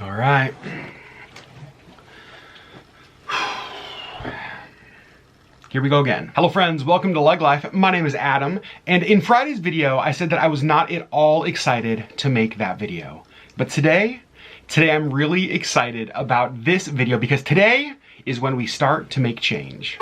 All right. Here we go again. Hello friends, welcome to LeggLife. My name is Adam, and in Friday's video, I said that I was not at all excited to make that video. But today I'm really excited about this video because today is when we start to make change.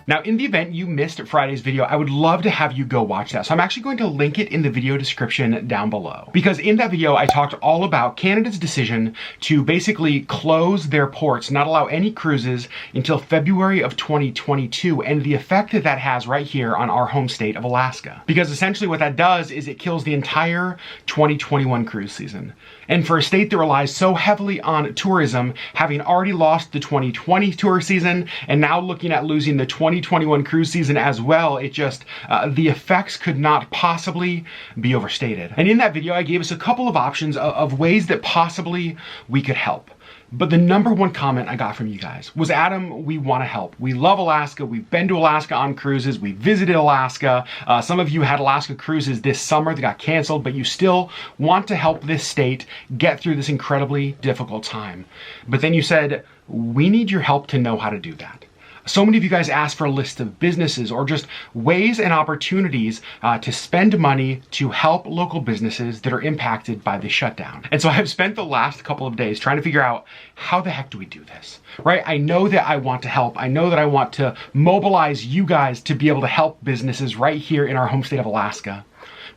Now, in the event you missed Friday's video, I would love to have you go watch that. So I'm actually going to link it in the video description down below. Because in that video, I talked all about Canada's decision to basically close their ports, not allow any cruises until February of 2022, and the effect that that has right here on our home state of Alaska. Because essentially what that does is it kills the entire 2021 cruise season. And for a state that relies so heavily on tourism, having already lost the 2020 tour season, and now looking at losing the 2021 cruise season as well, it just, the effects could not possibly be overstated. And in that video, I gave us a couple of options of ways that possibly we could help. But the number one comment I got from you guys was, Adam, we want to help. We love Alaska. We've been to Alaska on cruises. We visited Alaska. Some of you had Alaska cruises this summer that got canceled, but you still want to help this state get through this incredibly difficult time. But then you said, we need your help to know how to do that. So many of you guys asked for a list of businesses or just ways and opportunities to spend money to help local businesses that are impacted by the shutdown. And so I've spent the last couple of days trying to figure out, how the heck do we do this, right? I know that I want to help. I know that I want to mobilize you guys to be able to help businesses right here in our home state of Alaska.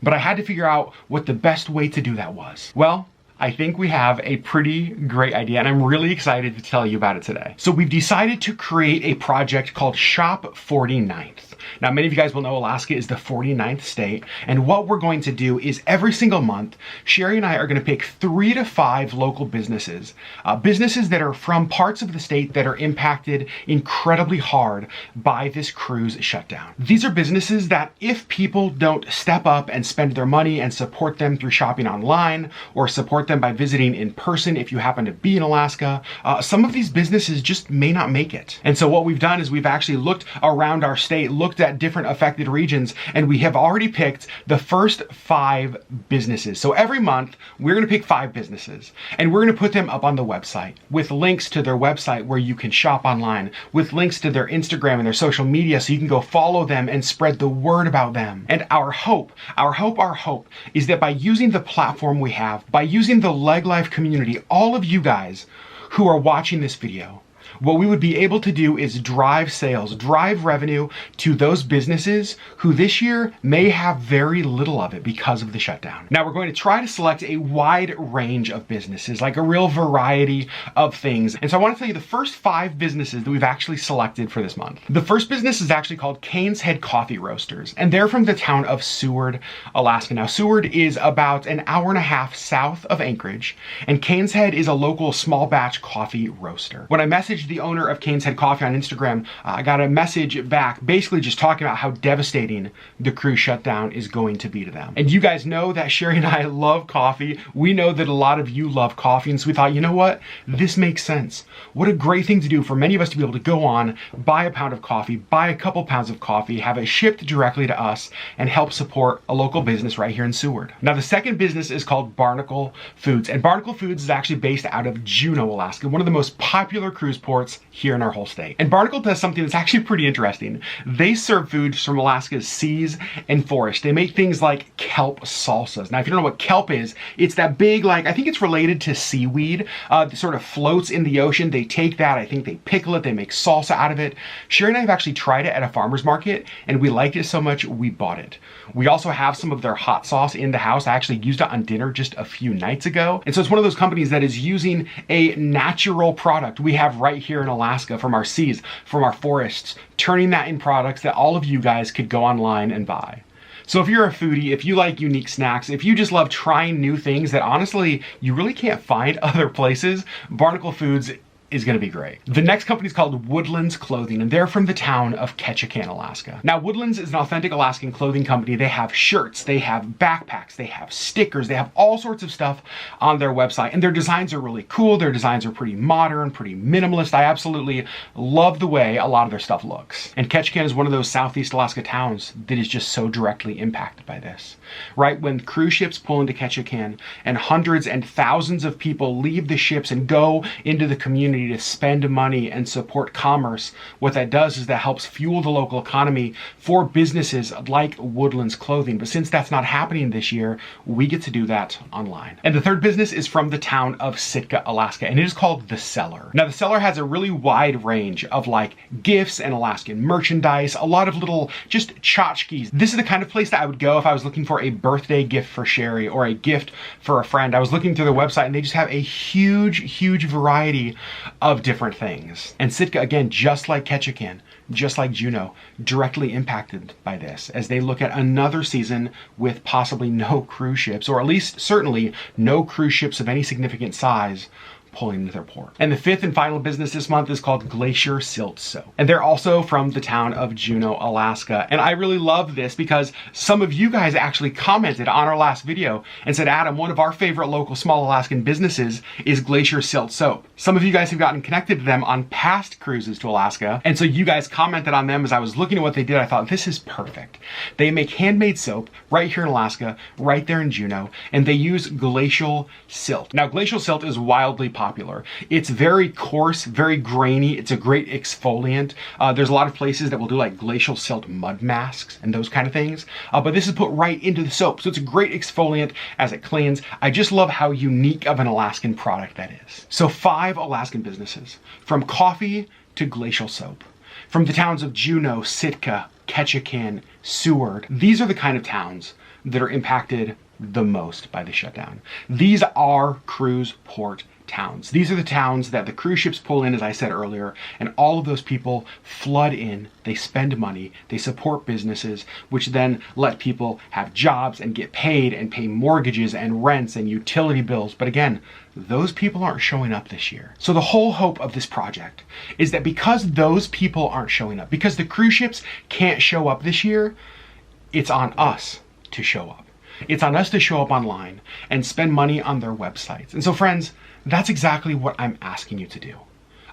But I had to figure out what the best way to do that was. Well, I think we have a pretty great idea, and I'm really excited to tell you about it today. So we've decided to create a project called Shop 49th. Now, many of you guys will know Alaska is the 49th state, and what we're going to do is every single month, Sherri and I are going to pick 3 to 5 local businesses, businesses that are from parts of the state that are impacted incredibly hard by this cruise shutdown. These are businesses that if people don't step up and spend their money and support them through shopping online or support them by visiting in person if you happen to be in Alaska, some of these businesses just may not make it. And so what we've done is we've actually looked around our state, looked at different affected regions, and we have already picked the first 5 businesses. So every month we're going to pick 5 businesses, and we're going to put them up on the website with links to their website where you can shop online, with links to their Instagram and their social media so you can go follow them and spread the word about them. And our hope is that by using the platform we have, by using the LeggLife community, all of you guys who are watching this video, what we would be able to do is drive sales, drive revenue to those businesses who this year may have very little of it because of the shutdown. Now, we're going to try to select a wide range of businesses, like a real variety of things. And so I want to tell you the first 5 businesses that we've actually selected for this month. The first business is actually called Cane's Head Coffee Roasters, and they're from the town of Seward, Alaska. Now, Seward is about an hour and a half south of Anchorage, and Cane's Head is a local small batch coffee roaster. When I messaged the owner of Cane's Head Coffee on Instagram, I got a message back basically just talking about how devastating the cruise shutdown is going to be to them. And you guys know that Sherri and I love coffee. We know that a lot of you love coffee, and so we thought, you know what? This makes sense. What a great thing to do for many of us to be able to go on, buy a pound of coffee, buy a couple pounds of coffee, have it shipped directly to us, and help support a local business right here in Seward. Now, the second business is called Barnacle Foods, and Barnacle Foods is actually based out of Juneau, Alaska, one of the most popular cruise ports here in our whole state. And Barnacle does something that's actually pretty interesting. They serve foods from Alaska's seas and forests. They make things like kelp salsas. Now, if you don't know what kelp is, it's that big, like, I think it's related to seaweed, that sort of floats in the ocean. They take that, I think they pickle it, they make salsa out of it. Sherri and I have actually tried it at a farmer's market, and we liked it so much, we bought it. We also have some of their hot sauce in the house. I actually used it on dinner just a few nights ago. And so it's one of those companies that is using a natural product we have right here in Alaska from our seas, from our forests, turning that in products that all of you guys could go online and buy. So if you're a foodie, if you like unique snacks, if you just love trying new things that honestly you really can't find other places, Barnacle Foods is going to be great. The next company is called Woodlands Clothing, and they're from the town of Ketchikan, Alaska. Now, Woodlands is an authentic Alaskan clothing company. They have shirts, they have backpacks, they have stickers, they have all sorts of stuff on their website, and their designs are really cool. Their designs are pretty modern, pretty minimalist. I absolutely love the way a lot of their stuff looks. And Ketchikan is one of those Southeast Alaska towns that is just so directly impacted by this, right? When cruise ships pull into Ketchikan and hundreds and thousands of people leave the ships and go into the community to spend money and support commerce, what that does is that helps fuel the local economy for businesses like Woodlands Clothing. But since that's not happening this year, we get to do that online. And the third business is from the town of Sitka, Alaska, and it is called The Cellar. Now, The Cellar has a really wide range of like gifts and Alaskan merchandise, a lot of little just tchotchkes. This is the kind of place that I would go if I was looking for a birthday gift for Sherri or a gift for a friend. I was looking through their website and they just have a huge variety of different things. And Sitka, again, just like Ketchikan, just like Juneau, directly impacted by this as they look at another season with possibly no cruise ships, or at least certainly no cruise ships of any significant size pulling into their port. And the fifth and final business this month is called Glacier Silt Soap. And they're also from the town of Juneau, Alaska. And I really love this because some of you guys actually commented on our last video and said, Adam, one of our favorite local small Alaskan businesses is Glacier Silt Soap. Some of you guys have gotten connected to them on past cruises to Alaska. And so you guys commented on them as I was looking at what they did. I thought, this is perfect. They make handmade soap right here in Alaska, right there in Juneau, and they use glacial silt. Now, glacial silt is wildly popular. It's very coarse, very grainy. It's a great exfoliant. There's a lot of places that will do like glacial silt mud masks and those kind of things. But this is put right into the soap. So it's a great exfoliant as it cleans. I just love how unique of an Alaskan product that is. So 5 Alaskan businesses, from coffee to glacial soap, from the towns of Juneau, Sitka, Ketchikan, Seward. These are the kind of towns that are impacted the most by the shutdown. These are cruise port towns. These are the towns that the cruise ships pull in, as I said earlier, and all of those people flood in, they spend money, they support businesses, which then let people have jobs and get paid and pay mortgages and rents and utility bills. But again, those people aren't showing up this year. So the whole hope of this project is that because those people aren't showing up, because the cruise ships can't show up this year, it's on us to show up. It's on us to show up online and spend money on their websites. And so friends, that's exactly what I'm asking you to do.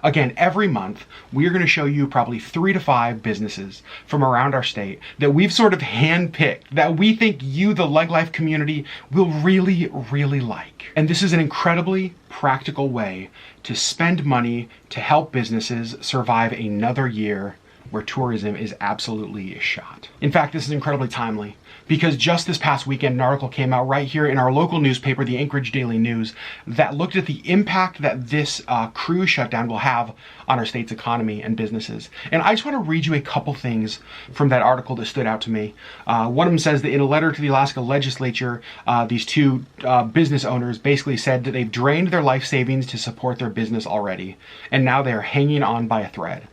Again, every month, we're going to show you probably 3 to 5 businesses from around our state that we've sort of handpicked, that we think you, the LeggLife community, will really like. And this is an incredibly practical way to spend money to help businesses survive another year where tourism is absolutely shot. In fact, this is incredibly timely because just this past weekend, an article came out right here in our local newspaper, the Anchorage Daily News, that looked at the impact that this cruise shutdown will have on our state's economy and businesses. And I just want to read you a couple things from that article that stood out to me. One of them says that in a letter to the Alaska legislature, these 2 business owners basically said that they've drained their life savings to support their business already, and now they're hanging on by a thread.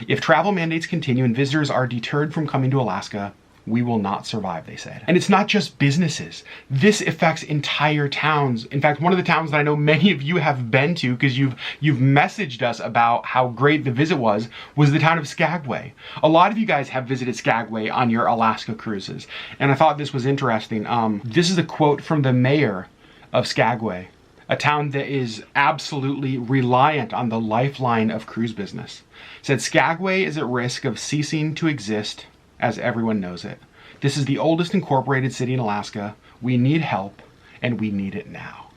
If travel mandates continue and visitors are deterred from coming to Alaska, we will not survive, they said. And it's not just businesses. This affects entire towns. In fact, one of the towns that I know many of you have been to because you've messaged us about how great the visit was the town of Skagway. A lot of you guys have visited Skagway on your Alaska cruises. And I thought this was interesting. This is a quote from the mayor of Skagway, a town that is absolutely reliant on the lifeline of cruise business. Said, Skagway is at risk of ceasing to exist as everyone knows it. This is the oldest incorporated city in Alaska. We need help, and we need it now.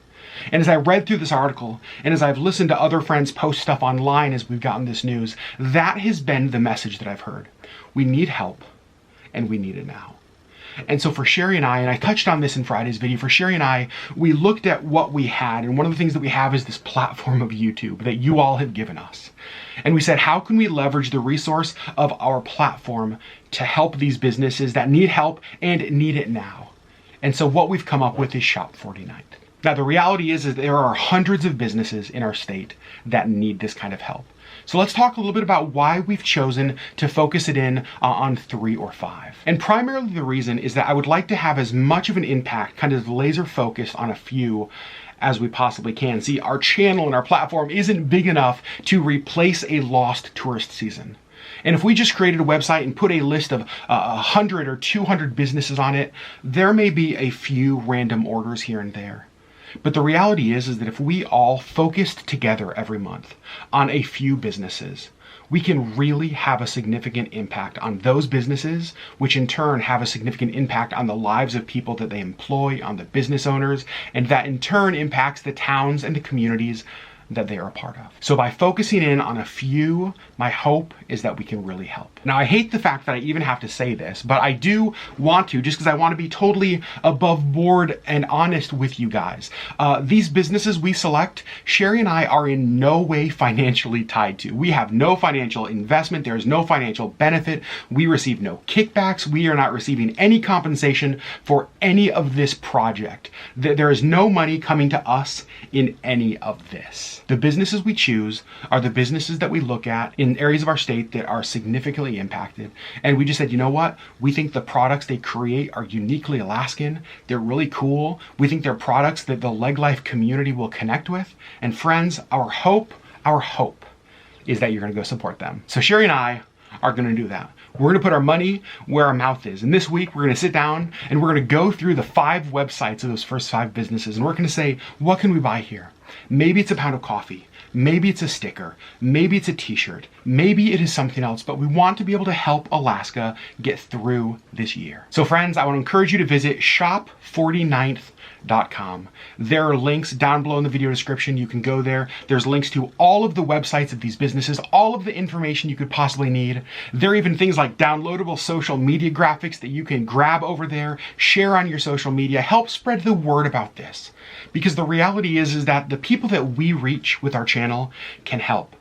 And as I read through this article, and as I've listened to other friends post stuff online as we've gotten this news, that has been the message that I've heard. We need help, and we need it now. And so for Sherri and I touched on this in Friday's video, for Sherri and I, we looked at what we had, and one of the things that we have is this platform of YouTube that you all have given us. And we said, how can we leverage the resource of our platform to help these businesses that need help and need it now? And so what we've come up with is Shop 49th. Now, the reality is there are hundreds of businesses in our state that need this kind of help. So let's talk a little bit about why we've chosen to focus it in on 3 or 5. And primarily the reason is that I would like to have as much of an impact, kind of laser focused on a few as we possibly can. See, our channel and our platform isn't big enough to replace a lost tourist season. And if we just created a website and put a list of 100 or 200 businesses on it, there may be a few random orders here and there. But the reality is that if we all focused together every month on a few businesses, we can really have a significant impact on those businesses, which in turn have a significant impact on the lives of people that they employ, on the business owners, and that in turn impacts the towns and the communities that they are a part of. So by focusing in on a few, my hope is that we can really help. Now, I hate the fact that I even have to say this, but I do want to, just because I want to be totally above board and honest with you guys. These businesses we select, Sherri and I are in no way financially tied to. We have no financial investment. There is no financial benefit. We receive no kickbacks. We are not receiving any compensation for any of this project. There is no money coming to us in any of this. The businesses we choose are the businesses that we look at in areas of our state that are significantly impacted. And we just said, you know what? We think the products they create are uniquely Alaskan. They're really cool. We think they're products that the LeggLife community will connect with. And friends, our hope is that you're going to go support them. So Sherri and I are going to do that. We're going to put our money where our mouth is. And this week, we're going to sit down and we're going to go through the 5 websites of those first 5 businesses. And we're going to say, what can we buy here? Maybe it's a pound of coffee. Maybe it's a sticker. Maybe it's a t-shirt. Maybe it is something else, but we want to be able to help Alaska get through this year. So friends, I want to encourage you to visit shop49th.com. There are links down below in the video description. You can go there. There's links to all of the websites of these businesses, all of the information you could possibly need. There are even things like downloadable social media graphics that you can grab over there, share on your social media, help spread the word about this. Because the reality is that the people that we reach with our channel can help.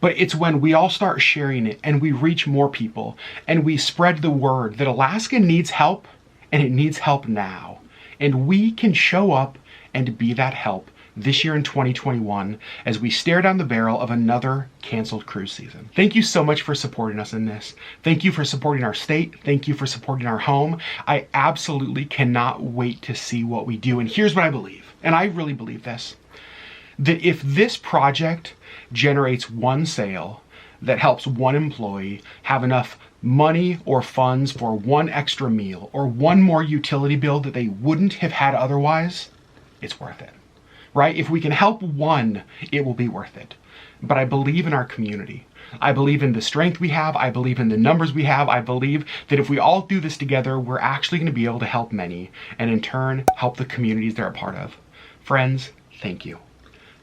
But it's when we all start sharing it and we reach more people and we spread the word that Alaska needs help, and it needs help now. And we can show up and be that help this year in 2021 as we stare down the barrel of another canceled cruise season. Thank you so much for supporting us in this. Thank you for supporting our state. Thank you for supporting our home. I absolutely cannot wait to see what we do. And here's what I believe, and I really believe this, that if this project generates one sale that helps one employee have enough money or funds for one extra meal or one more utility bill that they wouldn't have had otherwise, it's worth it. Right? If we can help one, it will be worth it. But I believe in our community. I believe in the strength we have. I believe in the numbers we have. I believe that if we all do this together, we're actually going to be able to help many and in turn help the communities they're a part of. Friends, thank you.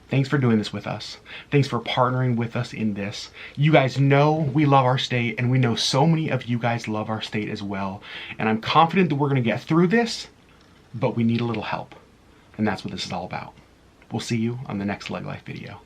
Thanks for doing this with us. Thanks for partnering with us in this. You guys know we love our state, and we know so many of you guys love our state as well. And I'm confident that we're going to get through this, but we need a little help. And that's what this is all about. We'll see you on the next LeggLife video.